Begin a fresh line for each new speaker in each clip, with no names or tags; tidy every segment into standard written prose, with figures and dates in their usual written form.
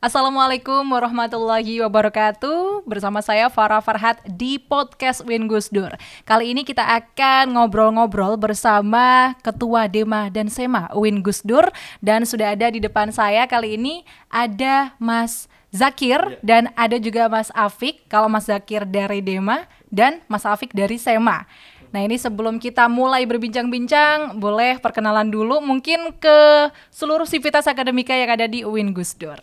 Assalamualaikum warahmatullahi wabarakatuh. Bersama saya Farah Farhat di podcast Win Gus Dur. Kali ini kita akan ngobrol-ngobrol bersama Ketua Dema dan Sema Win Gus Dur. Dan sudah ada di depan saya kali ini ada Mas Zakir dan ada juga Mas Afik. Kalau Mas Zakir dari Dema dan Mas Afik dari Sema. Nah, ini sebelum kita mulai berbincang-bincang, boleh perkenalan dulu mungkin ke seluruh sivitas akademika yang ada di Win Gus Dur.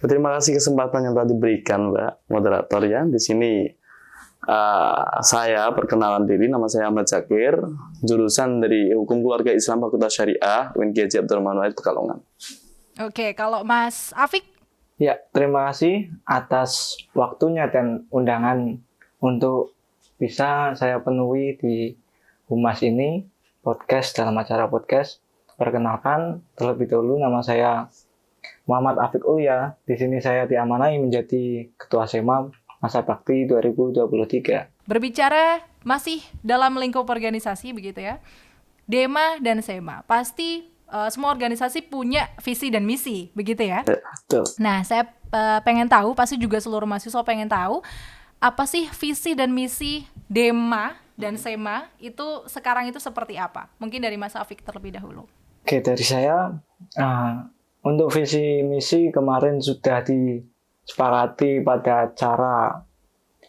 Terima kasih kesempatan yang telah diberikan, Mbak Moderator ya. Di sini saya perkenalan diri, nama saya Ahmad Zakir, jurusan dari Hukum Keluarga Islam Fakultas Syariah UIN Kiai Abdurrahman Wahid Pekalongan.
Oke, kalau Mas Afik?
Ya, terima kasih atas waktunya dan undangan untuk bisa saya penuhi di Humas ini, podcast dalam acara podcast. Perkenalkan, terlebih dahulu nama saya Muhammad Afik Ulya. Di sini saya diamanai menjadi Ketua Sema masa bakti 2023.
Berbicara masih dalam lingkup organisasi begitu ya. Dema dan Sema pasti semua organisasi punya visi dan misi begitu ya.
Betul.
Nah, saya pengen tahu, pasti juga seluruh mahasiswa pengen tahu apa sih visi dan misi Dema dan Sema itu sekarang itu seperti apa? Mungkin dari Mas Afik terlebih dahulu.
Oke, dari saya untuk visi misi kemarin sudah disepakati pada acara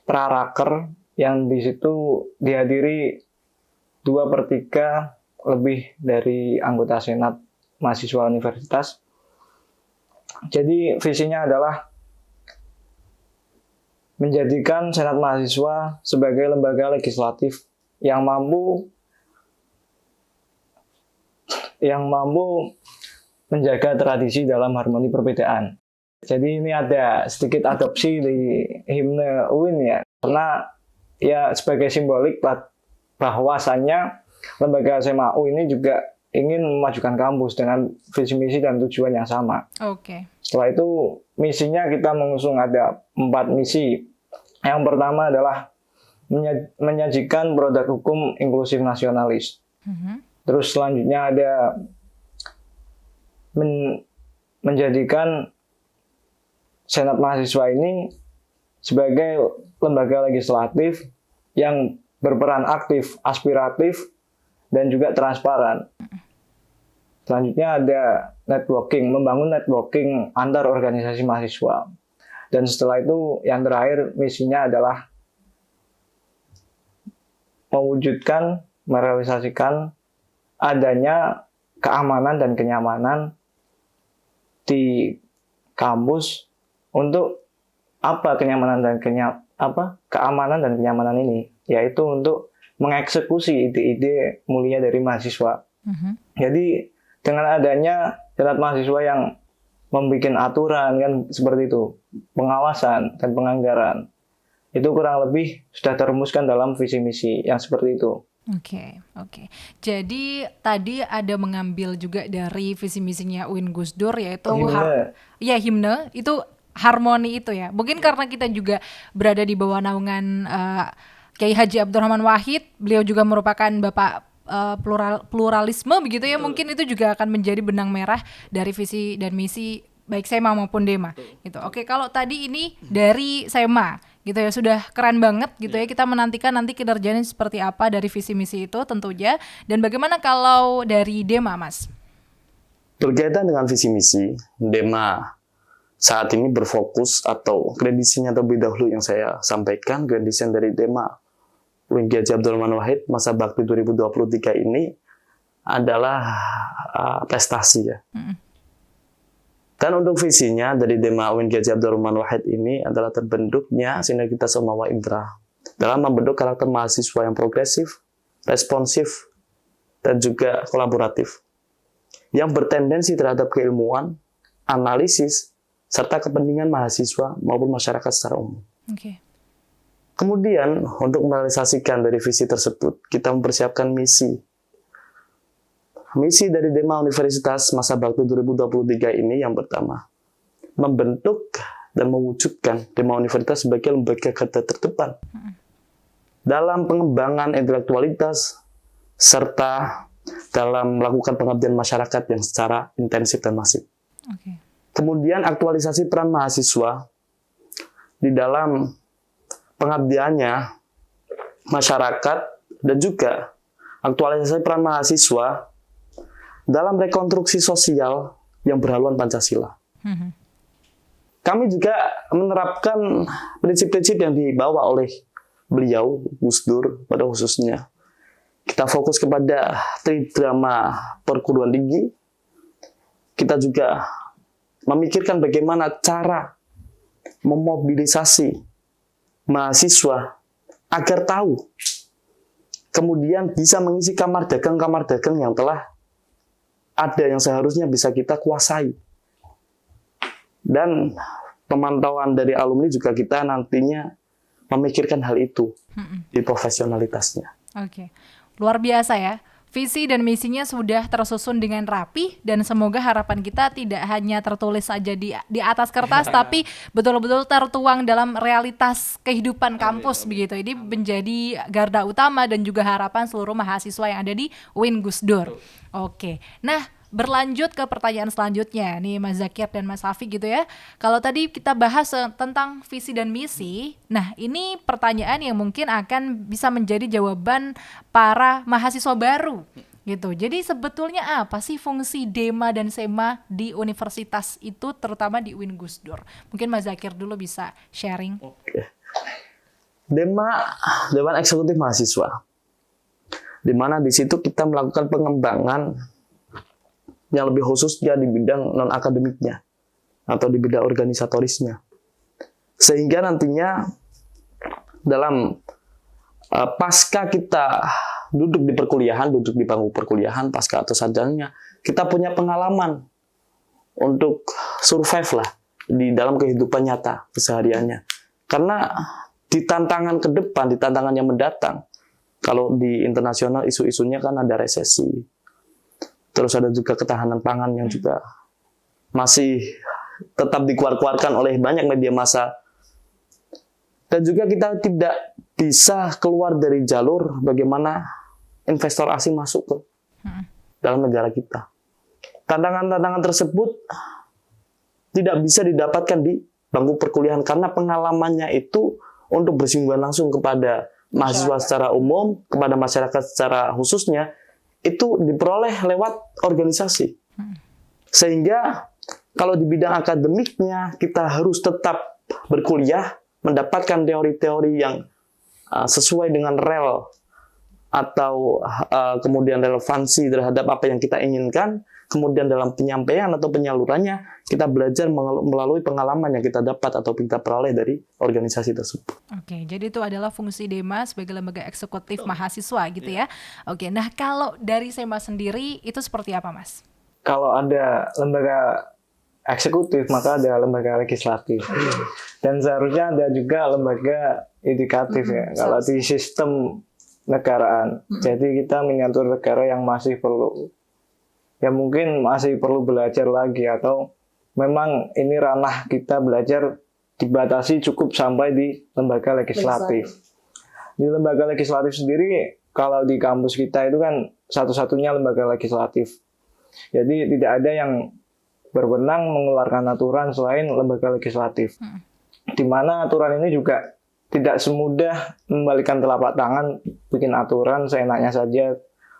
praraker yang di situ dihadiri 2/3 lebih dari anggota Senat mahasiswa universitas. Jadi visinya adalah menjadikan Senat mahasiswa sebagai lembaga legislatif yang mampu menjaga tradisi dalam harmoni perbedaan. Jadi ini ada sedikit adopsi di himne UIN ya, karena ya sebagai simbolik bahwasannya lembaga SMAU ini juga ingin memajukan kampus dengan visi misi dan tujuan yang sama.
Oke.
Setelah itu misinya kita mengusung ada 4 misi. Yang pertama adalah menyajikan produk hukum inklusif nasionalis. Terus selanjutnya ada menjadikan Senat mahasiswa ini sebagai lembaga legislatif yang berperan aktif, aspiratif, dan juga transparan. Selanjutnya ada networking, membangun networking antar organisasi mahasiswa. Dan setelah itu yang terakhir misinya adalah mewujudkan, merealisasikan adanya keamanan dan kenyamanan di kampus. Untuk apa keamanan dan kenyamanan ini, yaitu untuk mengeksekusi ide-ide mulia dari mahasiswa. Jadi dengan adanya Senat mahasiswa yang membuat aturan kan seperti itu, pengawasan dan penganggaran, itu kurang lebih sudah terumuskan dalam visi misi yang seperti itu.
Oke. Jadi tadi ada mengambil juga dari visi misinya UIN Gus Dur, yaitu himne itu harmoni itu ya. Mungkin karena kita juga berada di bawah naungan Kiai Haji Abdurrahman Wahid, beliau juga merupakan bapak pluralisme begitu ya. Mungkin itu juga akan menjadi benang merah dari visi dan misi baik Sema maupun Dema gitu. Oke, kalau tadi ini dari Sema gitu ya, sudah keren banget gitu ya. Kita menantikan nanti kinerjanya seperti apa dari visi misi itu tentunya. Dan bagaimana kalau dari Dema, Mas?
Berkaitan dengan visi misi, Dema saat ini berfokus atau kredisinya terlebih dahulu yang saya sampaikan, kredisinya dari Dema UIN Kiai Abdurrahman Wahid masa bakti 2023 ini adalah prestasi ya. Dan untuk visinya dari Dema UIN Kiai Abdurrahman Wahid ini adalah terbentuknya sinergitas umawa indra dalam membentuk karakter mahasiswa yang progresif, responsif, dan juga kolaboratif, yang bertendensi terhadap keilmuan, analisis, serta kepentingan mahasiswa maupun masyarakat secara umum. Kemudian, untuk merealisasikan dari visi tersebut, kita mempersiapkan misi. Misi dari Dema Universitas masa bakti 2023 ini yang pertama, membentuk dan mewujudkan Dema Universitas sebagai lembaga garda terdepan dalam pengembangan intelektualitas serta dalam melakukan pengabdian masyarakat yang secara intensif dan masif. Kemudian aktualisasi peran mahasiswa di dalam pengabdiannya masyarakat, dan juga aktualisasi peran mahasiswa dalam rekonstruksi sosial yang berhaluan Pancasila. Kami juga menerapkan prinsip-prinsip yang dibawa oleh beliau, Gus Dur pada khususnya. Kita fokus kepada tridrama perguruan tinggi. Kita juga memikirkan bagaimana cara memobilisasi mahasiswa agar tahu, kemudian bisa mengisi kamar dagang yang telah ada, yang seharusnya bisa kita kuasai. Dan pemantauan dari alumni juga kita nantinya memikirkan hal itu di profesionalitasnya.
Oke, luar biasa ya. Visi dan misinya sudah tersusun dengan rapi, dan semoga harapan kita tidak hanya tertulis saja di atas kertas, tapi betul-betul tertuang dalam realitas kehidupan kampus begitu. Ini menjadi garda utama dan juga harapan seluruh mahasiswa yang ada di UIN Gus Dur. Oke, nah berlanjut ke pertanyaan selanjutnya nih Mas Zakir dan Mas Hafiq gitu ya. Kalau tadi kita bahas tentang visi dan misi, nah ini pertanyaan yang mungkin akan bisa menjadi jawaban para mahasiswa baru gitu. Jadi sebetulnya apa sih fungsi DEMA dan SEMA di universitas itu, terutama di UIN Gus Dur? Mungkin Mas Zakir dulu bisa sharing.
Oke. DEMA, Dewan Eksekutif Mahasiswa, di mana di situ kita melakukan pengembangan yang lebih khususnya di bidang non-akademiknya atau di bidang organisatorisnya. Sehingga nantinya dalam pasca kita duduk di perkuliahan, duduk di bangku perkuliahan, pasca atau sarjananya, kita punya pengalaman untuk survive lah di dalam kehidupan nyata kesehariannya. Karena di tantangan ke depan, di tantangan yang mendatang, kalau di internasional isu-isunya kan ada resesi, terus ada juga ketahanan pangan yang juga masih tetap dikeluarkan oleh banyak media massa. Dan juga kita tidak bisa keluar dari jalur bagaimana investor asing masuk ke dalam negara kita. Tantangan-tantangan tersebut tidak bisa didapatkan di bangku perkuliahan karena pengalamannya itu untuk bersinggungan langsung kepada mahasiswa secara umum, kepada masyarakat secara khususnya, itu diperoleh lewat organisasi. Sehingga kalau di bidang akademiknya kita harus tetap berkuliah, mendapatkan teori-teori yang sesuai dengan rel atau kemudian relevansi terhadap apa yang kita inginkan. Kemudian dalam penyampaian atau penyalurannya kita belajar melalui pengalaman yang kita dapat atau kita peroleh dari organisasi tersebut.
Oke, jadi itu adalah fungsi DEMA sebagai lembaga eksekutif mahasiswa gitu ya. Oke, nah kalau dari SEMA sendiri itu seperti apa, Mas?
Kalau ada lembaga eksekutif, maka ada lembaga legislatif. Dan seharusnya ada juga lembaga yudikatif ya. Kalau di sistem negaraan. Jadi kita mengatur negara yang masih perlu, ya mungkin masih perlu belajar lagi, atau memang ini ranah kita belajar dibatasi cukup sampai di lembaga legislatif. Di lembaga legislatif sendiri, kalau di kampus kita itu kan satu-satunya lembaga legislatif. Jadi tidak ada yang berwenang mengeluarkan aturan selain lembaga legislatif. Di mana aturan ini juga tidak semudah membalikan telapak tangan, bikin aturan seenaknya saja.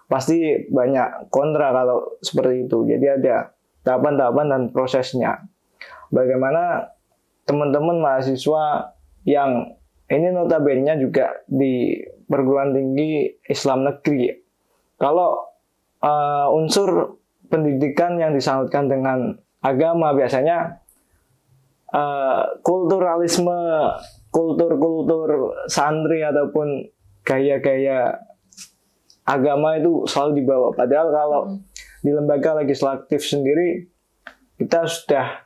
Pasti banyak kontra kalau seperti itu. Jadi ada tahapan-tahapan dan prosesnya. Bagaimana teman-teman mahasiswa yang ini notabene juga di perguruan tinggi Islam negeri. Kalau unsur pendidikan yang disangkutkan dengan agama biasanya kulturalisme, kultur santri ataupun gaya-gaya agama itu selalu dibawa. Padahal kalau di lembaga legislatif sendiri kita sudah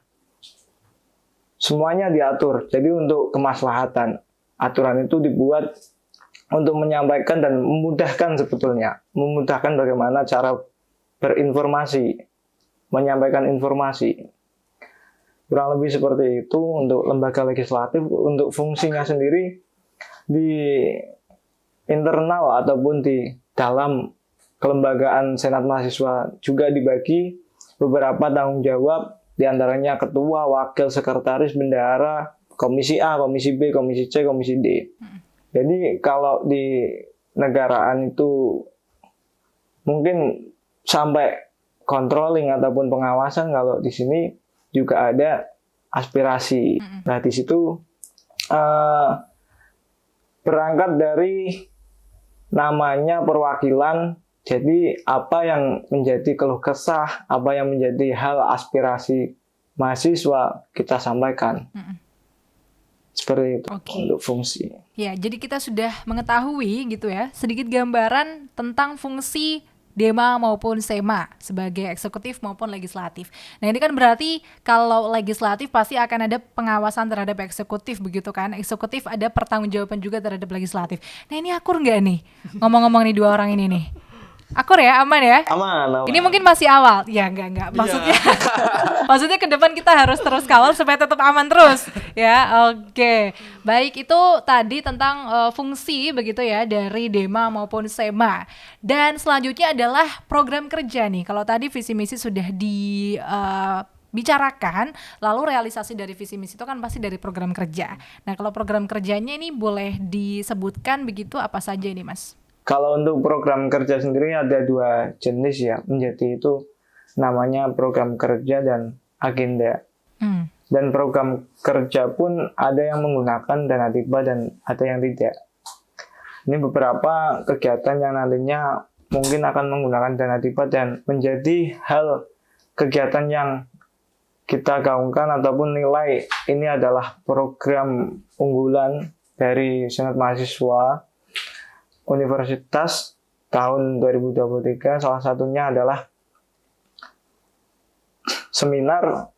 semuanya diatur. Jadi untuk kemaslahatan, aturan itu dibuat untuk menyampaikan dan memudahkan, sebetulnya memudahkan bagaimana cara berinformasi, menyampaikan informasi. Kurang lebih seperti itu untuk lembaga legislatif. Untuk fungsinya sendiri di internal ataupun di dalam kelembagaan Senat Mahasiswa juga dibagi beberapa tanggung jawab Di antaranya ketua, wakil, sekretaris, bendahara, komisi A, komisi B, komisi C, komisi D. Jadi kalau di negaraan itu mungkin sampai controlling ataupun pengawasan, kalau di sini juga ada aspirasi. Nah, di situ berangkat dari namanya perwakilan. Jadi apa yang menjadi keluh kesah, apa yang menjadi hal aspirasi mahasiswa kita sampaikan. Seperti itu untuk fungsi.
Ya, jadi kita sudah mengetahui gitu ya, sedikit gambaran tentang fungsi Dema maupun Sema sebagai eksekutif maupun legislatif. Nah, ini kan berarti kalau legislatif pasti akan ada pengawasan terhadap eksekutif begitu kan. Eksekutif ada pertanggungjawaban juga terhadap legislatif. Nah, ini akur nggak nih? Ngomong-ngomong nih dua orang ini nih. Akur ya, aman ya?
Aman.
Ini mungkin masih awal. Ya, enggak. Maksudnya maksudnya ke depan kita harus terus kawal supaya tetap aman terus. Ya, oke. Baik, itu tadi tentang fungsi begitu ya dari Dema maupun Sema. Dan selanjutnya adalah program kerja nih. Kalau tadi visi misi sudah bicarakan, lalu realisasi dari visi misi itu kan pasti dari program kerja. Nah, kalau program kerjanya ini boleh disebutkan begitu apa saja ini, Mas?
Kalau untuk program kerja sendiri ada 2 jenis ya, menjadi itu namanya program kerja dan agenda. Dan program kerja pun ada yang menggunakan dana hibah dan ada yang tidak. Ini beberapa kegiatan yang nantinya mungkin akan menggunakan dana hibah dan menjadi hal kegiatan yang kita gaungkan ataupun nilai ini adalah program unggulan dari Senat Mahasiswa Universitas tahun 2023. Salah satunya adalah seminar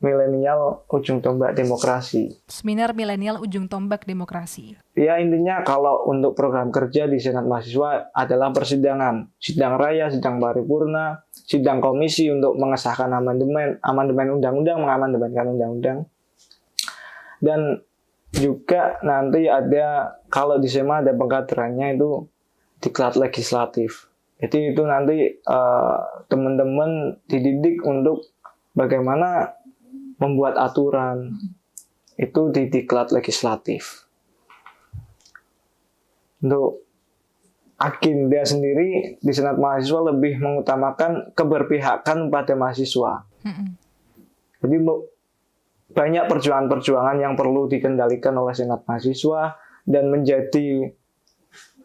milenial ujung tombak demokrasi.
Seminar milenial ujung tombak demokrasi.
Ya, intinya kalau untuk program kerja di Senat Mahasiswa adalah persidangan, sidang raya, sidang paripurna, sidang komisi untuk mengesahkan amandemen undang-undang, mengamandemenkan undang-undang. Dan juga nanti ada, kalau di SEMA ada pengkaderannya itu diklat legislatif. Jadi itu nanti teman-teman dididik untuk bagaimana membuat aturan. Itu di diklat legislatif. Untuk agenda sendiri di Senat Mahasiswa lebih mengutamakan keberpihakan pada mahasiswa. Jadi banyak perjuangan-perjuangan yang perlu dikendalikan oleh Senat Mahasiswa dan menjadi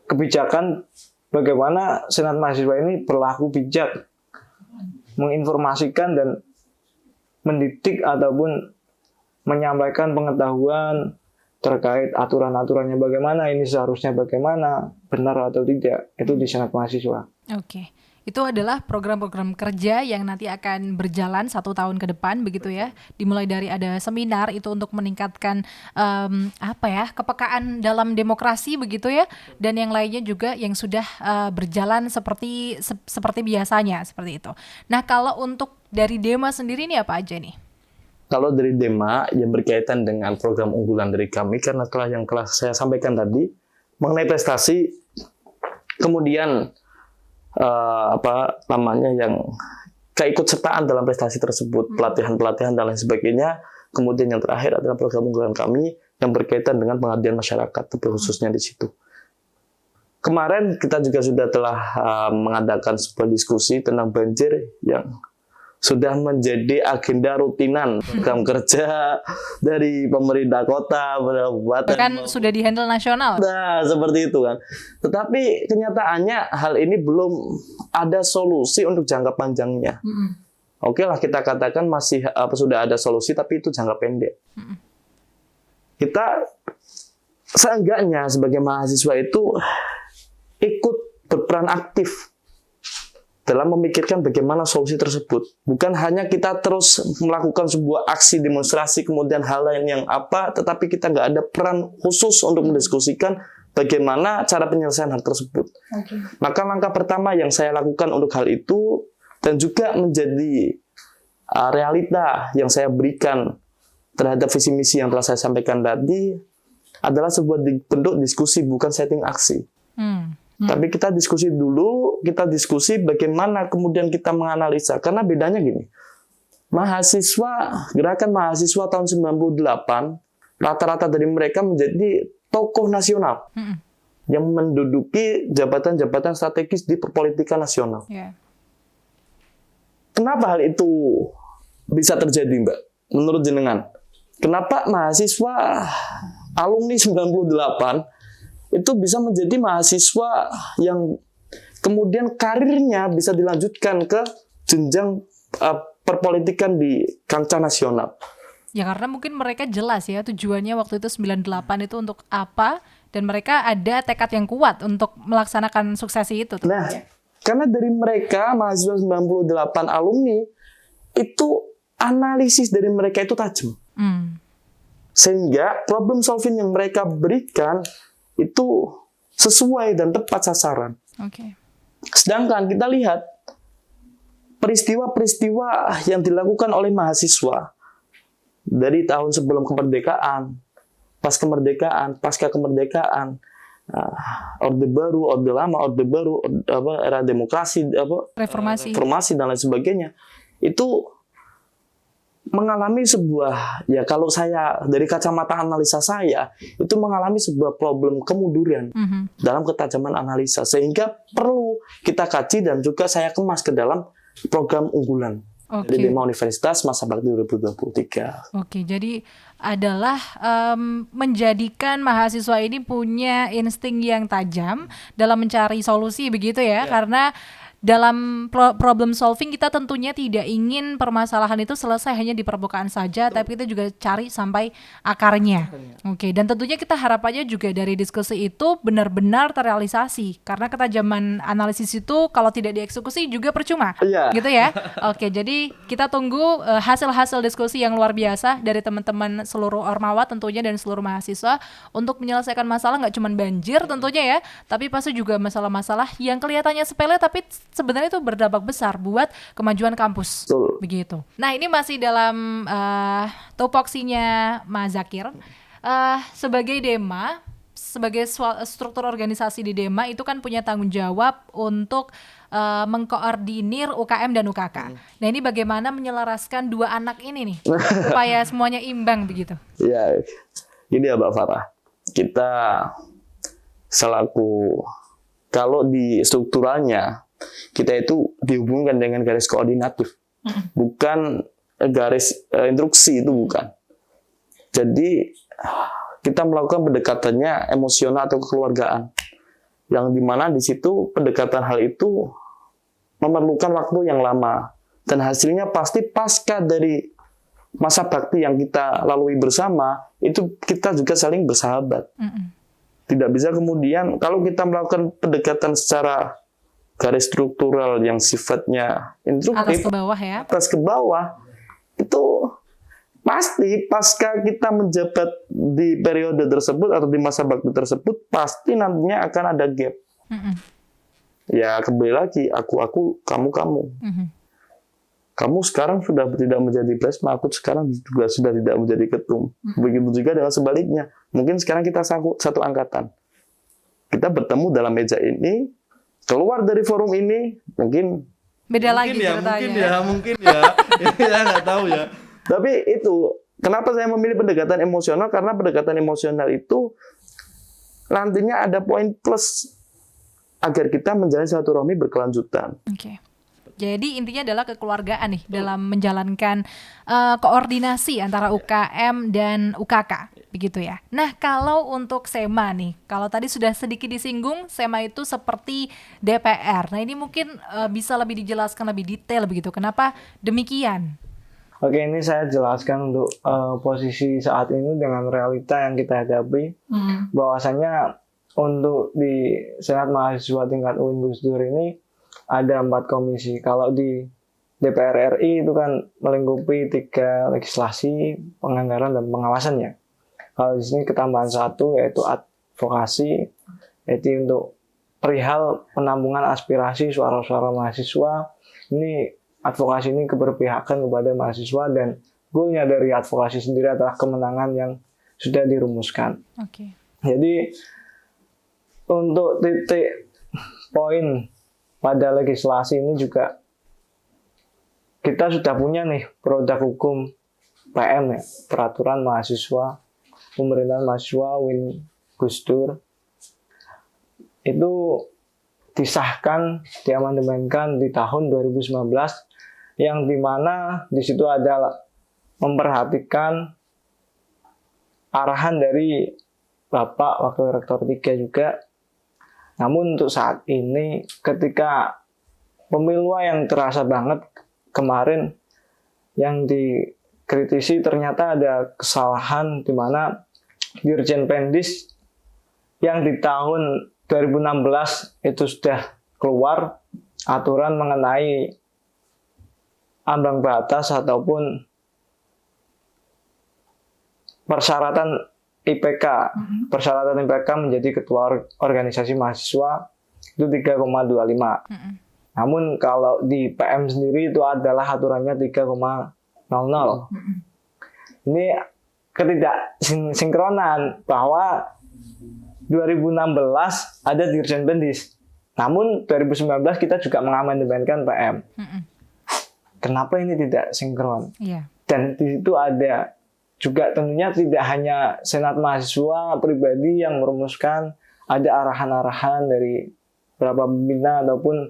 kebijakan bagaimana Senat Mahasiswa ini berlaku bijak, menginformasikan dan mendidik ataupun menyampaikan pengetahuan terkait aturan-aturannya bagaimana, ini seharusnya bagaimana, benar atau tidak, itu di Senat Mahasiswa.
Oke. Itu adalah program-program kerja yang nanti akan berjalan 1 tahun ke depan begitu ya. Dimulai dari ada seminar itu untuk meningkatkan kepekaan dalam demokrasi begitu ya, dan yang lainnya juga yang sudah berjalan seperti biasanya seperti itu. Nah, kalau untuk dari Dema sendiri ini apa aja nih?
Kalau dari Dema yang berkaitan dengan program unggulan dari kami, karena yang telah saya sampaikan tadi mengenai prestasi, kemudian yang keikutsertaan dalam prestasi tersebut, pelatihan-pelatihan dan lain sebagainya. Kemudian yang terakhir adalah program unggulan kami yang berkaitan dengan pengabdian masyarakat, khususnya di situ. Kemarin kita juga telah mengadakan sebuah diskusi tentang banjir yang sudah menjadi agenda rutinan program kerja dari pemerintah kota, kabupaten.
Bahkan sudah dihandle nasional.
Nah, seperti itu kan. Tetapi kenyataannya hal ini belum ada solusi untuk jangka panjangnya. Oke lah, kita katakan masih sudah ada solusi, tapi itu jangka pendek. Kita seenggaknya sebagai mahasiswa itu ikut berperan aktif dalam memikirkan bagaimana solusi tersebut. Bukan hanya kita terus melakukan sebuah aksi demonstrasi, kemudian hal lain yang tetapi kita nggak ada peran khusus untuk mendiskusikan bagaimana cara penyelesaian hal tersebut. Maka langkah pertama yang saya lakukan untuk hal itu, dan juga menjadi realita yang saya berikan terhadap visi misi yang telah saya sampaikan tadi, adalah sebuah bentuk diskusi, bukan setting aksi. Tapi kita diskusi dulu, kita diskusi bagaimana kemudian kita menganalisa. Karena bedanya gini, gerakan mahasiswa tahun 98, rata-rata dari mereka menjadi tokoh nasional yang menduduki jabatan-jabatan strategis di perpolitikan nasional.
Yeah.
Kenapa hal itu bisa terjadi, Mbak? Menurut jenengan, kenapa mahasiswa alumni 98 itu bisa menjadi mahasiswa yang kemudian karirnya bisa dilanjutkan ke jenjang perpolitikan di kancah nasional?
Ya karena mungkin mereka jelas ya tujuannya waktu itu 98 itu untuk apa, dan mereka ada tekad yang kuat untuk melaksanakan suksesi itu.
Nah, karena dari mereka mahasiswa 98 alumni itu analisis dari mereka itu tajam. Sehingga problem solving yang mereka berikan itu sesuai dan tepat sasaran.
Oke.
Sedangkan kita lihat peristiwa-peristiwa yang dilakukan oleh mahasiswa dari tahun sebelum kemerdekaan, pasca kemerdekaan, Orde Baru, Orde Lama, Orde Baru, era demokrasi, reformasi dan lain sebagainya, itu mengalami sebuah, ya kalau saya dari kacamata analisa saya, itu mengalami sebuah problem kemunduran dalam ketajaman analisa, sehingga perlu kita kaji dan juga saya kemas ke dalam program unggulan dari Dema Universitas Masa Bakti 2023.
Oke, jadi adalah menjadikan mahasiswa ini punya insting yang tajam dalam mencari solusi, begitu ya. Karena dalam problem solving kita tentunya tidak ingin permasalahan itu selesai hanya di permukaan saja, tapi kita juga cari sampai akarnya. Oke, dan tentunya kita harapannya juga dari diskusi itu benar-benar terrealisasi, karena ketajaman analisis itu kalau tidak dieksekusi juga percuma, gitu ya. Oke, jadi kita tunggu hasil-hasil diskusi yang luar biasa dari teman-teman seluruh Ormawa tentunya dan seluruh mahasiswa untuk menyelesaikan masalah nggak cuma banjir tentunya ya, tapi pasti juga masalah-masalah yang kelihatannya sepele tapi sebenarnya itu berdampak besar buat kemajuan kampus. Begitu. Nah, ini masih dalam tupoksinya Mas Zakir. Sebagai Dema, sebagai struktur organisasi di Dema itu kan punya tanggung jawab untuk mengkoordinir UKM dan UKK. Nah, ini bagaimana menyelaraskan dua anak ini nih supaya semuanya imbang begitu?
Ya, ini ya Mbak Farah. Kita selaku, kalau di strukturalnya kita itu dihubungkan dengan garis koordinatif, bukan garis instruksi, itu bukan. Jadi kita melakukan pendekatannya emosional atau kekeluargaan, yang dimana di situ pendekatan hal itu memerlukan waktu yang lama, dan hasilnya pasti pasca dari masa bakti yang kita lalui bersama itu kita juga saling bersahabat. Tidak bisa kemudian kalau kita melakukan pendekatan secara garis struktural yang sifatnya instruktif, atas ke bawah, itu pasti pasca kita menjabat di periode tersebut atau di masa bakti tersebut, pasti nantinya akan ada gap. Ya kembali lagi, aku, kamu. Kamu sekarang sudah tidak menjadi plasma, aku sekarang juga sudah tidak menjadi ketum. Begitu juga dengan sebaliknya. Mungkin sekarang kita satu angkatan. Kita bertemu dalam meja ini, keluar dari forum ini, mungkin
beda lagi ceritanya.
Mungkin ya, ya nggak tahu ya.
Tapi itu, kenapa saya memilih pendekatan emosional? Karena pendekatan emosional itu nantinya ada poin plus agar kita menjalani silaturahmi berkelanjutan.
Oke. Jadi intinya adalah kekeluargaan nih dalam menjalankan koordinasi antara UKM dan UKK, begitu ya. Nah, kalau untuk SEMA nih, kalau tadi sudah sedikit disinggung, SEMA itu seperti DPR. Nah, ini mungkin bisa lebih dijelaskan lebih detail begitu. Kenapa demikian?
Oke, ini saya jelaskan untuk posisi saat ini dengan realita yang kita hadapi. Bahwasanya untuk di Senat Mahasiswa tingkat UIN Gus Dur ini ada 4 komisi. Kalau di DPR RI itu kan melingkupi 3 legislasi, penganggaran dan pengawasannya. Kalau di sini ketambahan 1 yaitu advokasi, yaitu untuk perihal penampungan aspirasi suara-suara mahasiswa. Ini advokasi ini keberpihakan kepada mahasiswa, dan goalnya dari advokasi sendiri adalah kemenangan yang sudah dirumuskan. Jadi untuk titik poin pada legislasi ini juga kita sudah punya nih produk hukum PM ya, peraturan mahasiswa, pemerintahan mahasiswa Win Gusdur. Itu disahkan, diamandemenkan di tahun 2019 yang dimana di situ ada memperhatikan arahan dari Bapak Wakil Rektor 3 juga. Namun untuk saat ini ketika pemilu yang terasa banget kemarin yang dikritisi ternyata ada kesalahan di mana Dirjen Pendis yang di tahun 2016 itu sudah keluar aturan mengenai ambang batas ataupun persyaratan IPK. Persyaratan IPK menjadi ketua organisasi mahasiswa itu 3,25. Namun kalau di PM sendiri itu adalah aturannya 3,00. Ini ketidaksinkronan bahwa 2016 ada Dirjen Pendis. Namun 2019 kita juga mengamandemenkan PM. Kenapa ini tidak sinkron?
Iya.
Dan di situ ada juga tentunya tidak hanya Senat Mahasiswa pribadi yang merumuskan, ada arahan-arahan dari beberapa pembina ataupun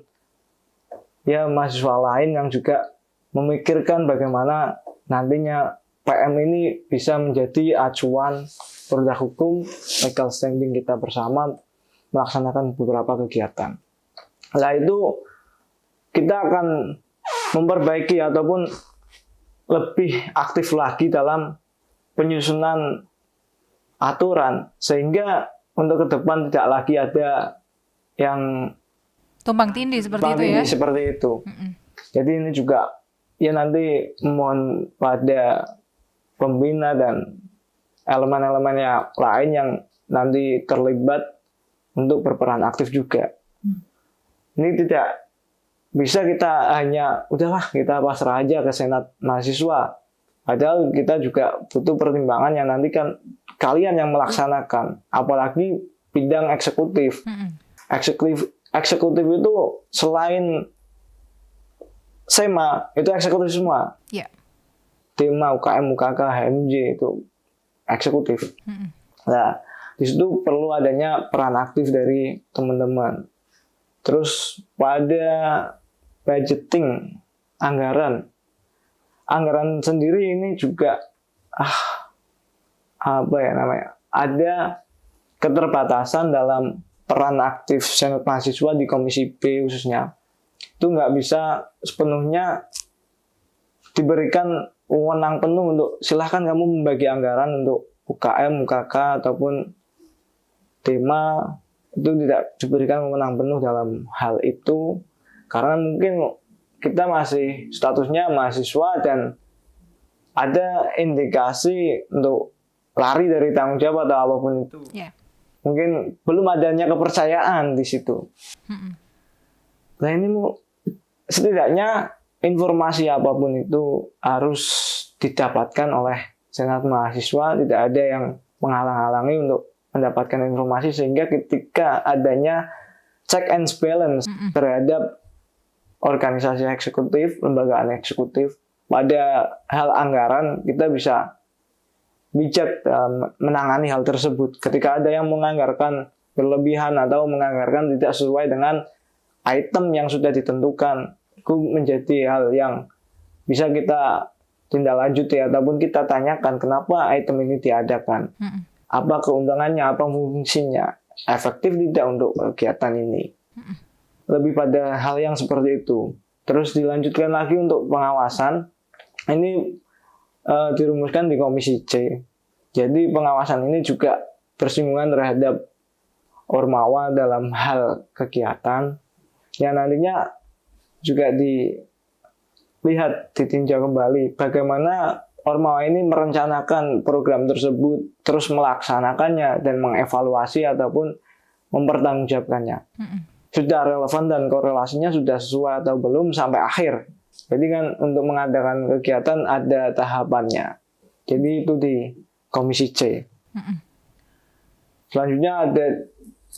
ya mahasiswa lain yang juga memikirkan bagaimana nantinya PM ini bisa menjadi acuan produk hukum, legal standing kita bersama melaksanakan beberapa kegiatan. Nah itu kita akan memperbaiki ataupun lebih aktif lagi dalam penyusunan aturan sehingga untuk ke depan tidak lagi ada yang
Tumpang tindih seperti itu ya.
Seperti itu. Jadi ini juga ya nanti mohon pada pembina dan elemen-elemen yang lain yang nanti terlibat untuk berperan aktif juga. Ini tidak bisa kita hanya udahlah kita pasrah aja ke Senat Mahasiswa. Padahal kita juga butuh pertimbangan yang nanti kan kalian yang melaksanakan. Apalagi bidang eksekutif. Eksekutif itu selain SEMA, itu eksekutif semua.
Iya.
DEMA, UKM, UKK, HMJ itu eksekutif. Nah, di situ perlu adanya peran aktif dari teman-teman. Terus pada budgeting anggaran sendiri ini juga ada keterbatasan dalam peran aktif Senat Mahasiswa di Komisi B khususnya. Itu nggak bisa sepenuhnya diberikan wewenang penuh untuk silahkan kamu membagi anggaran untuk UKM, UKK ataupun tema, itu tidak diberikan wewenang penuh dalam hal itu karena mungkin kita masih statusnya mahasiswa dan ada indikasi untuk lari dari tanggung jawab atau apapun itu. Mungkin belum adanya kepercayaan di situ. Nah ini setidaknya informasi apapun itu harus didapatkan oleh Senat Mahasiswa, tidak ada yang menghalang-halangi untuk mendapatkan informasi sehingga ketika adanya check and balance terhadap organisasi eksekutif, lembagaan eksekutif pada hal anggaran kita bisa bijak dalam menangani hal tersebut. Ketika ada yang menganggarkan berlebihan atau menganggarkan tidak sesuai dengan item yang sudah ditentukan, itu menjadi hal yang bisa kita tindak lanjuti ataupun kita tanyakan kenapa item ini diadakan, apa keuntungannya, apa fungsinya, efektif tidak untuk kegiatan ini. Lebih pada hal yang seperti itu. Terus dilanjutkan lagi untuk pengawasan, ini dirumuskan di Komisi C. Jadi pengawasan ini juga bersinggungan terhadap Ormawa dalam hal kegiatan yang nantinya juga dilihat, ditinjau kembali bagaimana Ormawa ini merencanakan program tersebut, terus melaksanakannya dan mengevaluasi ataupun mempertanggungjawabkannya. Sudah relevan dan korelasinya sudah sesuai atau belum sampai akhir. Jadi kan untuk mengadakan kegiatan ada tahapannya. Jadi itu di Komisi C. Selanjutnya ada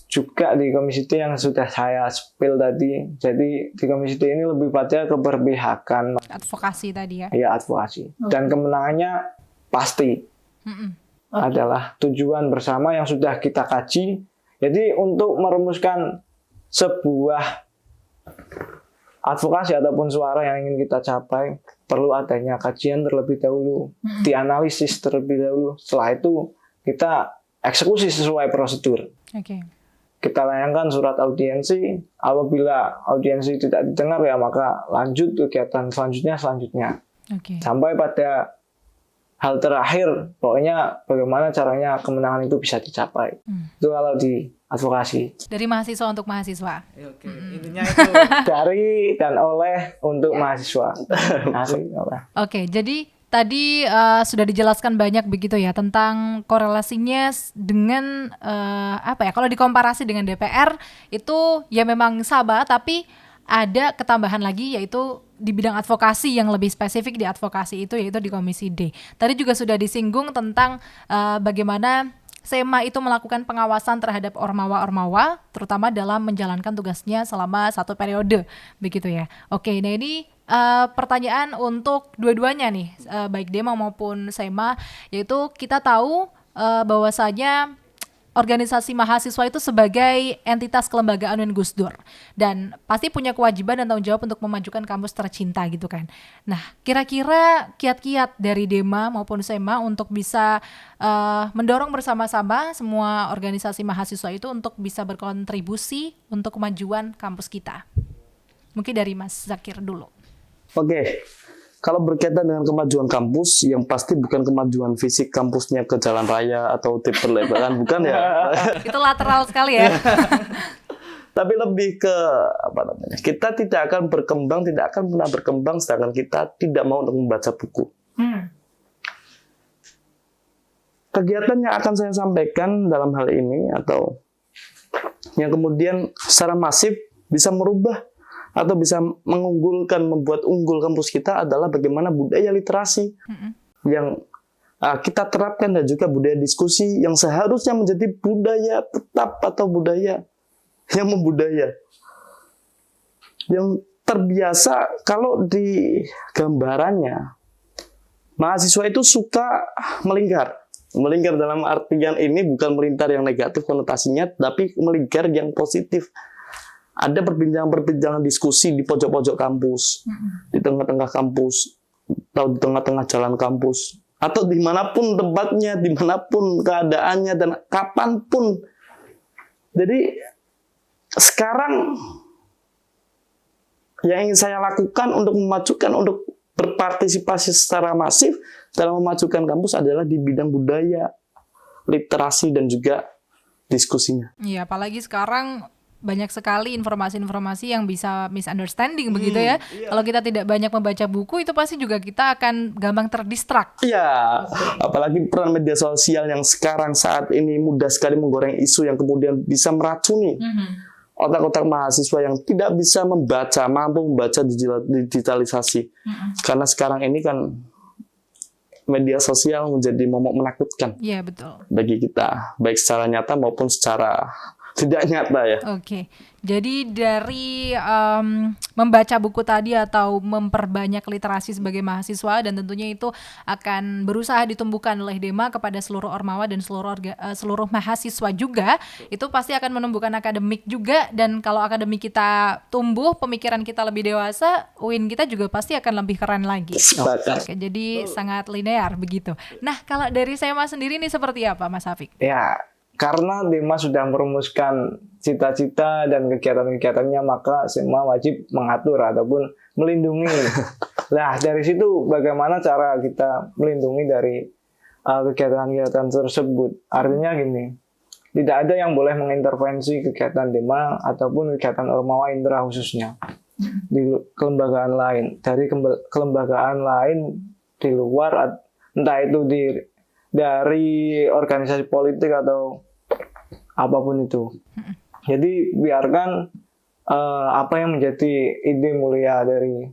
juga di Komisi D yang sudah saya spill tadi. Jadi di Komisi D ini lebih pada keberpihakan,
Advokasi tadi ya.
ya advokasi. Dan kemenangannya pasti adalah tujuan bersama yang sudah kita kaji. Jadi untuk merumuskan sebuah advokasi ataupun suara yang ingin kita capai, perlu adanya kajian terlebih dahulu, dianalisis terlebih dahulu. Setelah itu kita eksekusi sesuai prosedur.
Oke.
Kita layangkan surat audiensi. Apabila audiensi tidak didengar, ya maka lanjut kegiatan selanjutnya
Oke.
sampai pada hal terakhir, pokoknya bagaimana caranya kemenangan itu bisa dicapai. Itu kalau di advokasi.
Dari mahasiswa untuk mahasiswa.
Oke, intinya itu.
Dari dan oleh untuk mahasiswa. Dari, oleh.
Oke, jadi tadi sudah dijelaskan banyak begitu ya tentang korelasinya dengan apa ya? Kalau dikomparasi dengan DPR itu ya memang sama, tapi ada ketambahan lagi yaitu di bidang advokasi yang lebih spesifik di advokasi itu yaitu di Komisi D. Tadi juga sudah disinggung tentang bagaimana SEMA itu melakukan pengawasan terhadap ormawa-ormawa terutama dalam menjalankan tugasnya selama 1 periode begitu ya. Oke, nah ini pertanyaan untuk dua-duanya nih, baik Dema maupun SEMA, yaitu kita tahu bahwasanya organisasi mahasiswa itu sebagai entitas kelembagaan UIN Gus Dur dan pasti punya kewajiban dan tanggung jawab untuk memajukan kampus tercinta gitu kan. Nah, kira-kira kiat-kiat dari Dema maupun SEMA untuk bisa mendorong bersama-sama semua organisasi mahasiswa itu untuk bisa berkontribusi untuk kemajuan kampus kita. Mungkin dari Mas Zakir dulu.
Oke, kalau berkaitan dengan kemajuan kampus, yang pasti bukan kemajuan fisik kampusnya ke jalan raya atau tip perlebaran, bukan ya.
Itu lateral sekali ya.
Tapi lebih ke apa namanya? Kita tidak akan berkembang, tidak akan pernah berkembang sedangkan kita tidak mau untuk membaca buku. Kegiatan yang akan saya sampaikan dalam hal ini atau yang kemudian secara masif bisa merubah atau bisa mengunggulkan, membuat unggul kampus kita adalah bagaimana budaya literasi yang kita terapkan dan juga budaya diskusi yang seharusnya menjadi budaya tetap atau budaya yang membudaya. Yang terbiasa kalau di gambarannya, mahasiswa itu suka melingkar. Melingkar dalam artian ini bukan melingkar yang negatif konotasinya, tapi melingkar yang positif. Ada perbincangan-perbincangan diskusi di pojok-pojok kampus, di tengah-tengah kampus, atau di tengah-tengah jalan kampus, atau dimanapun tempatnya, dimanapun keadaannya, dan kapanpun. Jadi sekarang yang ingin saya lakukan untuk memajukan, untuk berpartisipasi secara masif dalam memajukan kampus adalah di bidang budaya, literasi, dan juga diskusinya.
Iya, apalagi sekarang banyak sekali informasi-informasi yang bisa misunderstanding begitu ya.
Iya.
Kalau kita tidak banyak membaca buku itu pasti juga kita akan gampang terdistrak.
Iya, apalagi peran media sosial yang sekarang saat ini mudah sekali menggoreng isu yang kemudian bisa meracuni otak-otak mahasiswa yang tidak bisa membaca, mampu membaca digitalisasi. Karena sekarang ini kan media sosial menjadi momok menakutkan
Iya, betul.
bagi kita, baik secara nyata maupun secara tidak nyata ya.
Oke, jadi dari membaca buku tadi atau memperbanyak literasi sebagai mahasiswa dan tentunya itu akan berusaha ditumbuhkan oleh Dema kepada seluruh ormawa dan seluruh mahasiswa juga, itu pasti akan menumbuhkan akademik juga, dan kalau akademik kita tumbuh, pemikiran kita lebih dewasa, UIN kita juga pasti akan lebih keren lagi.
Sepakat.
Oke, jadi sangat linear begitu. Nah, kalau dari SEMA sendiri ini seperti apa, Mas Hafik?
Ya, karena Dema sudah merumuskan cita-cita dan kegiatan-kegiatannya, maka SEMA wajib mengatur ataupun melindungi. Nah, dari situ bagaimana cara kita melindungi dari kegiatan-kegiatan tersebut. Artinya gini, tidak ada yang boleh mengintervensi kegiatan Dema ataupun kegiatan ormawa intra khususnya di kelembagaan lain. Dari kelembagaan lain di luar, entah itu dari organisasi politik atau apapun itu. Jadi biarkan apa yang menjadi ide mulia dari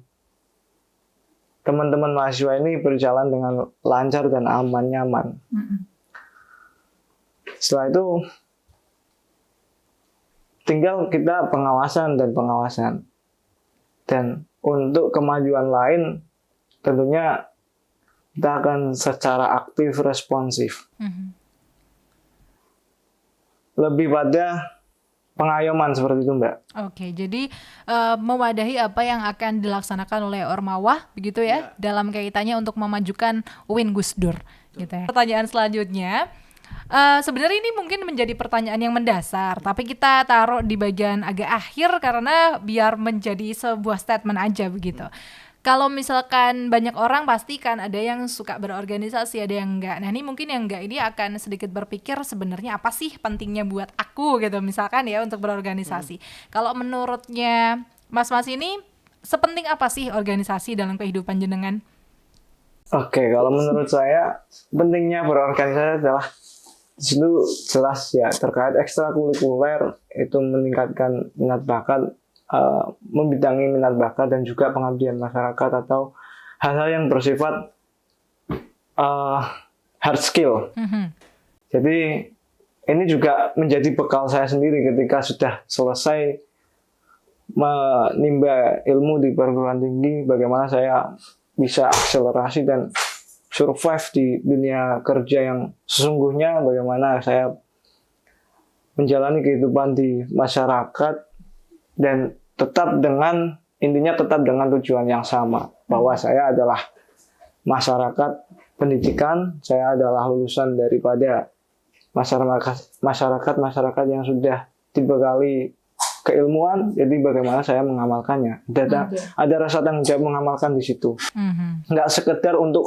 teman-teman mahasiswa ini berjalan dengan lancar dan aman, nyaman. Setelah itu tinggal kita pengawasan dan pengawasan. Dan untuk kemajuan lain tentunya kita akan secara aktif responsif. Lebih pada pengayoman seperti itu, Mbak.
Oke, jadi mewadahi apa yang akan dilaksanakan oleh Ormawah begitu ya, dalam kaitannya untuk memajukan UIN Gus Dur gitu ya. Pertanyaan selanjutnya, sebenarnya ini mungkin menjadi pertanyaan yang mendasar, tapi kita taruh di bagian agak akhir karena biar menjadi sebuah statement aja begitu. Kalau misalkan banyak orang pasti kan ada yang suka berorganisasi, ada yang enggak. Nah ini mungkin yang enggak ini akan sedikit berpikir sebenarnya apa sih pentingnya buat aku gitu misalkan ya untuk berorganisasi. Kalau menurutnya Mas ini sepenting apa sih organisasi dalam kehidupan jenengan?
Oke, kalau menurut saya pentingnya berorganisasi adalah di situ jelas ya terkait ekstrakurikuler itu meningkatkan minat bakat, membidangi minat bakat dan juga pengabdian masyarakat atau hal-hal yang bersifat hard skill. Jadi ini juga menjadi bekal saya sendiri ketika sudah selesai menimba ilmu di perguruan tinggi, bagaimana saya bisa akselerasi dan survive di dunia kerja yang sesungguhnya, bagaimana saya menjalani kehidupan di masyarakat dan tetap dengan tujuan yang sama, bahwa saya adalah masyarakat pendidikan, saya adalah lulusan daripada masyarakat yang sudah dibekali keilmuan, jadi bagaimana saya mengamalkannya. Ada rasa tanggung jawab mengamalkan di situ. Nggak sekedar untuk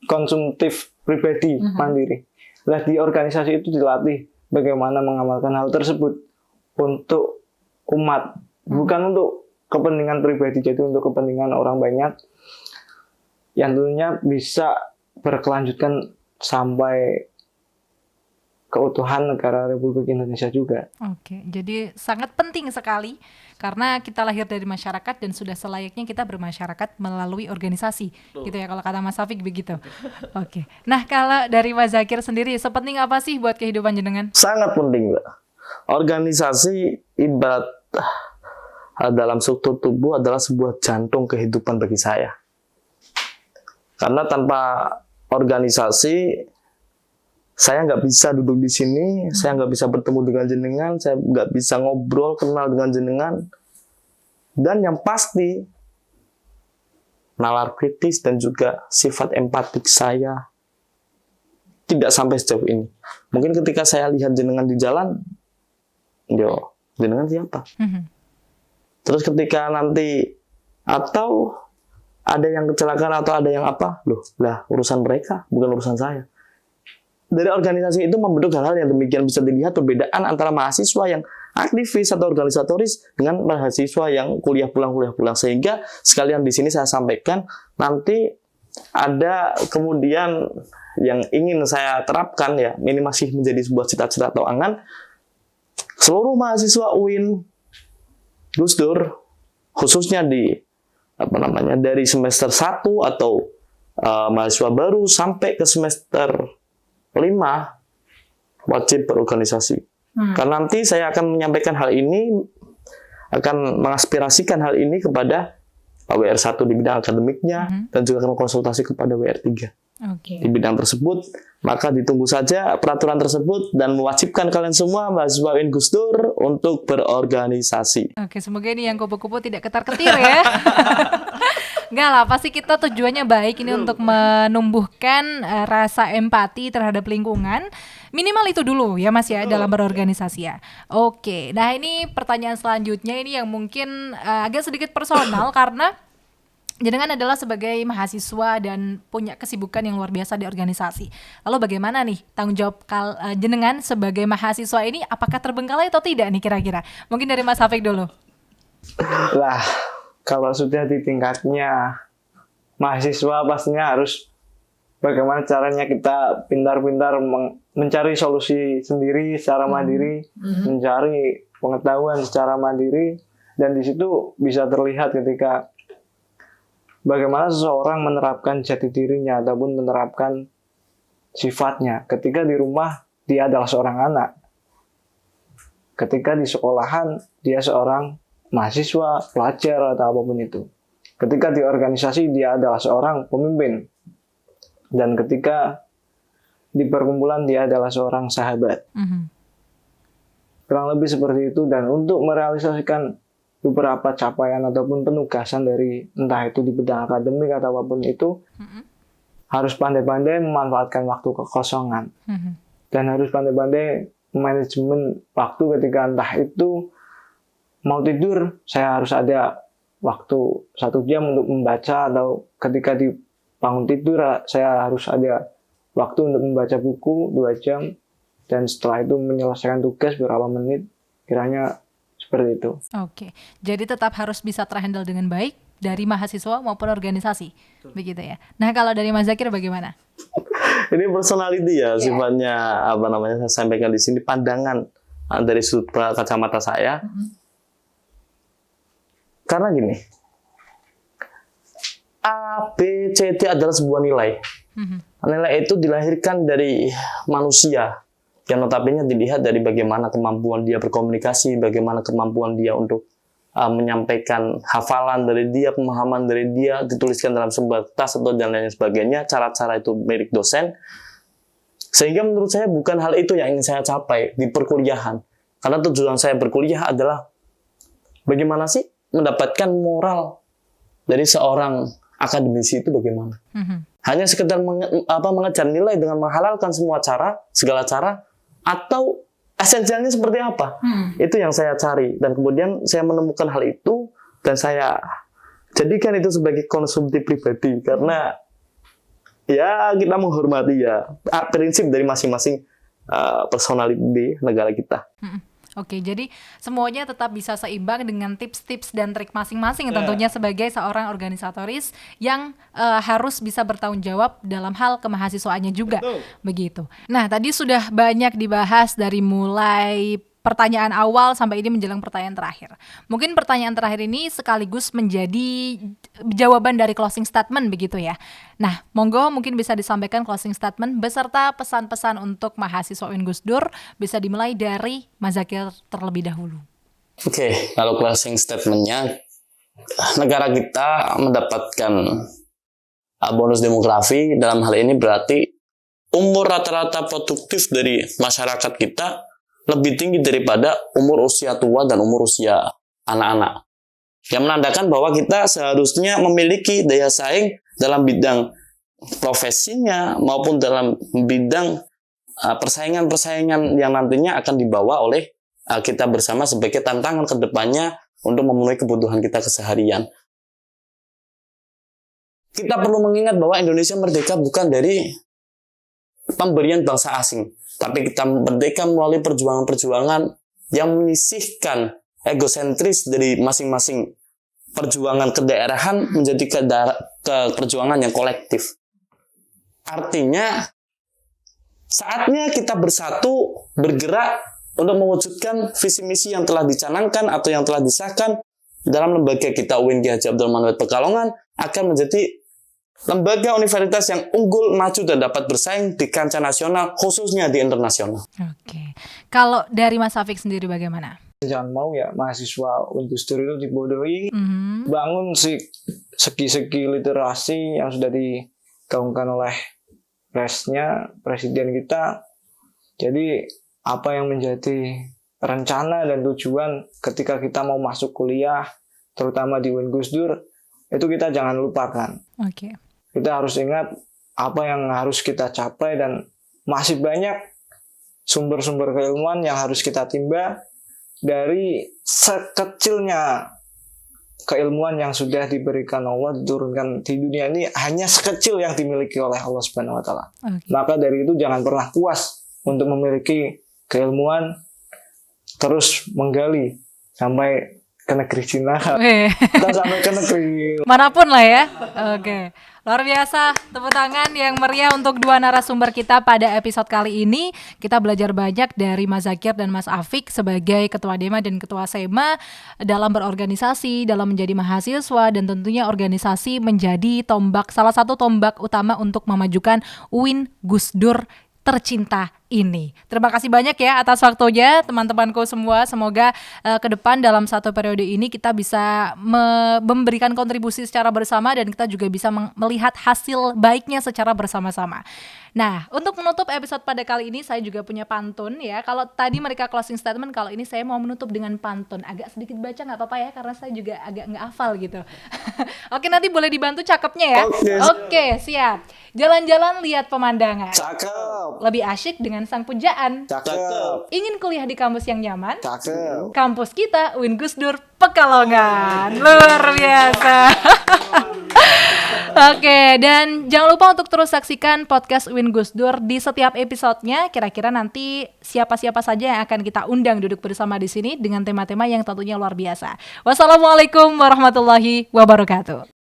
konsumtif pribadi mandiri. Nah, di organisasi itu dilatih bagaimana mengamalkan hal tersebut untuk umat, bukan untuk kepentingan pribadi, jadi untuk kepentingan orang banyak yang tentunya bisa berkelanjutan sampai keutuhan negara Republik Indonesia juga.
Oke, jadi sangat penting sekali karena kita lahir dari masyarakat dan sudah selayaknya kita bermasyarakat melalui organisasi, gitu ya kalau kata Mas Safik begitu. Oke. Nah, kalau dari Mas Zakir sendiri, sepenting apa sih buat kehidupan jenengan?
Sangat penting, Mbak. Organisasi ibarat dalam struktur tubuh adalah sebuah jantung kehidupan bagi saya. Karena tanpa organisasi saya nggak bisa duduk di sini, saya nggak bisa bertemu dengan jenengan, saya nggak bisa ngobrol, kenal dengan jenengan. Dan yang pasti, nalar kritis dan juga sifat empatik saya tidak sampai sejauh ini. Mungkin ketika saya lihat jenengan di jalan, jenengan siapa? Terus ketika nanti, atau ada yang kecelakaan atau ada yang apa, urusan mereka, bukan urusan saya. Dari organisasi itu membentuk hal-hal yang demikian, bisa dilihat perbedaan antara mahasiswa yang aktivis atau organisatoris dengan mahasiswa yang kuliah pulang. Sehingga sekalian di sini saya sampaikan, nanti ada kemudian yang ingin saya terapkan ya, ini masih menjadi sebuah cita-cita atau angan, seluruh mahasiswa UIN Gus Dur, khususnya di dari semester 1 atau mahasiswa baru sampai ke semester 5 wajib berorganisasi. Karena nanti saya akan menyampaikan hal ini, akan mengaspirasikan hal ini kepada WR1 di bidang akademiknya dan juga akan konsultasi kepada WR3 di bidang tersebut. Maka ditunggu saja peraturan tersebut dan mewajibkan kalian semua mahasiswa UIN Gus Dur untuk berorganisasi.
Oke, semoga ini yang kupu-kupu tidak ketar-ketir ya. Enggak lah, pasti kita tujuannya baik ini untuk menumbuhkan rasa empati terhadap lingkungan. Minimal itu dulu ya Mas ya dalam berorganisasi ya. Oke, nah ini pertanyaan selanjutnya ini yang mungkin agak sedikit personal karena jenengan adalah sebagai mahasiswa dan punya kesibukan yang luar biasa di organisasi. Lalu bagaimana nih tanggung jawab jenengan sebagai mahasiswa ini, apakah terbengkalai atau tidak nih kira-kira? Mungkin dari Mas Hafik dulu.
Lah, kalau sudah di tingkatnya mahasiswa pastinya harus bagaimana caranya kita pintar-pintar mencari solusi sendiri secara mandiri, mencari pengetahuan secara mandiri, dan di situ bisa terlihat ketika bagaimana seseorang menerapkan jati dirinya ataupun menerapkan sifatnya ketika di rumah dia adalah seorang anak. ketika di sekolahan dia seorang mahasiswa, pelajar, atau apapun itu. Ketika di organisasi dia adalah seorang pemimpin. Dan ketika di perkumpulan dia adalah seorang sahabat. Kurang lebih seperti itu. Dan untuk merealisasikan beberapa capaian ataupun penugasan dari entah itu di bidang akademik atau apapun itu, harus pandai-pandai memanfaatkan waktu kekosongan. Dan harus pandai-pandai manajemen waktu ketika entah itu mau tidur, saya harus ada waktu 1 jam untuk membaca, atau ketika di bangun tidur saya harus ada waktu untuk membaca buku 2 jam, dan setelah itu menyelesaikan tugas beberapa menit, kiranya seperti itu.
Oke, jadi tetap harus bisa terhandle dengan baik dari mahasiswa maupun organisasi, begitu ya. Nah, kalau dari Mas Zakir bagaimana?
Ini personality ya, sifatnya saya sampaikan di sini, pandangan dari sudut kacamata saya. Karena gini, A, B, C, D adalah sebuah nilai. Nilai itu dilahirkan dari manusia, yang notabene dilihat dari bagaimana kemampuan dia berkomunikasi, bagaimana kemampuan dia untuk menyampaikan hafalan dari dia, pemahaman dari dia, dituliskan dalam sebuah kertas atau dan lain sebagainya. Cara-cara itu milik dosen. Sehingga menurut saya bukan hal itu yang ingin saya capai di perkuliahan. Karena tujuan saya berkuliah adalah bagaimana sih mendapatkan moral dari seorang akademisi itu bagaimana. Hanya sekedar mengejar nilai dengan menghalalkan semua cara, segala cara, atau esensialnya seperti apa. Itu yang saya cari. Dan kemudian saya menemukan hal itu, dan saya jadikan itu sebagai konsumsi pribadi. Karena ya kita menghormati ya prinsip dari masing-masing personality di negara kita.
Oke, jadi semuanya tetap bisa seimbang dengan tips-tips dan trik masing-masing tentunya sebagai seorang organisatoris yang harus bisa bertanggung jawab dalam hal kemahasiswaannya juga. Begitu. Nah, tadi sudah banyak dibahas dari mulai pertanyaan awal sampai ini menjelang pertanyaan terakhir. Mungkin pertanyaan terakhir ini sekaligus menjadi jawaban dari closing statement begitu ya. Nah, monggo mungkin bisa disampaikan closing statement beserta pesan-pesan untuk mahasiswa UIN Gus Dur, bisa dimulai dari Mas Zakir terlebih dahulu.
Oke, kalau closing statement-nya, negara kita mendapatkan bonus demografi. Dalam hal ini berarti umur rata-rata produktif dari masyarakat kita lebih tinggi daripada umur usia tua dan umur usia anak-anak. Yang menandakan bahwa kita seharusnya memiliki daya saing dalam bidang profesinya maupun dalam bidang persaingan-persaingan yang nantinya akan dibawa oleh kita bersama sebagai tantangan ke depannya untuk memenuhi kebutuhan kita keseharian. Kita perlu mengingat bahwa Indonesia merdeka bukan dari pemberian bangsa asing, tapi kita merdeka melalui perjuangan-perjuangan yang menyisihkan egosentris dari masing-masing perjuangan kedaerahan menjadi ke perjuangan yang kolektif. Artinya, saatnya kita bersatu, bergerak untuk mewujudkan visi misi yang telah dicanangkan atau yang telah disahkan dalam lembaga kita UIN Kiai Haji Abdul Manawet Pekalongan akan menjadi lembaga universitas yang unggul, maju, dan dapat bersaing di kancah nasional, khususnya di internasional.
Oke. Kalau dari Mas Afik sendiri bagaimana?
Jangan mau ya mahasiswa UIN Gus Dur itu dibodohi. Bangun segi-segi literasi yang sudah digaungkan oleh presiden kita. Jadi apa yang menjadi rencana dan tujuan ketika kita mau masuk kuliah, terutama di UIN Gus Dur, itu kita jangan lupakan.
Oke.
Kita harus ingat apa yang harus kita capai, dan masih banyak sumber-sumber keilmuan yang harus kita timba dari sekecilnya keilmuan yang sudah diberikan Allah, diturunkan di dunia ini, hanya sekecil yang dimiliki oleh Allah Subhanahu wa taala. Maka dari itu jangan pernah puas untuk memiliki keilmuan, terus menggali sampai ke negeri Cina, kita sampai ke negeri
manapun lah ya. Oke. Luar biasa, tepuk tangan yang meriah untuk dua narasumber kita pada episode kali ini. Kita belajar banyak dari Mas Zakir dan Mas Afik sebagai Ketua Dema dan Ketua Sema dalam berorganisasi, dalam menjadi mahasiswa, dan tentunya organisasi menjadi salah satu tombak utama untuk memajukan UIN Gus Dur tercinta ini. Terima kasih banyak ya atas waktunya teman-temanku semua. Semoga ke depan dalam satu periode ini kita bisa memberikan kontribusi secara bersama dan kita juga bisa melihat hasil baiknya secara bersama-sama. Nah, untuk menutup episode pada kali ini saya juga punya pantun ya. Kalau tadi mereka closing statement, kalau ini saya mau menutup dengan pantun. Agak sedikit baca nggak apa-apa ya, karena saya juga agak nggak hafal gitu. Oke, nanti boleh dibantu cakepnya ya. Oke, siap. Jalan-jalan lihat pemandangan.
Cakep.
Lebih asyik dengan sang pujaan.
Cakep.
Ingin kuliah di kampus yang nyaman.
Cakep.
Kampus kita UIN Gus Dur Pekalongan. Luar biasa. Oke, dan jangan lupa untuk terus saksikan podcast UIN Gus Dur di setiap episodenya. Kira-kira nanti siapa-siapa saja yang akan kita undang duduk bersama di sini dengan tema-tema yang tentunya luar biasa. Wassalamualaikum warahmatullahi wabarakatuh.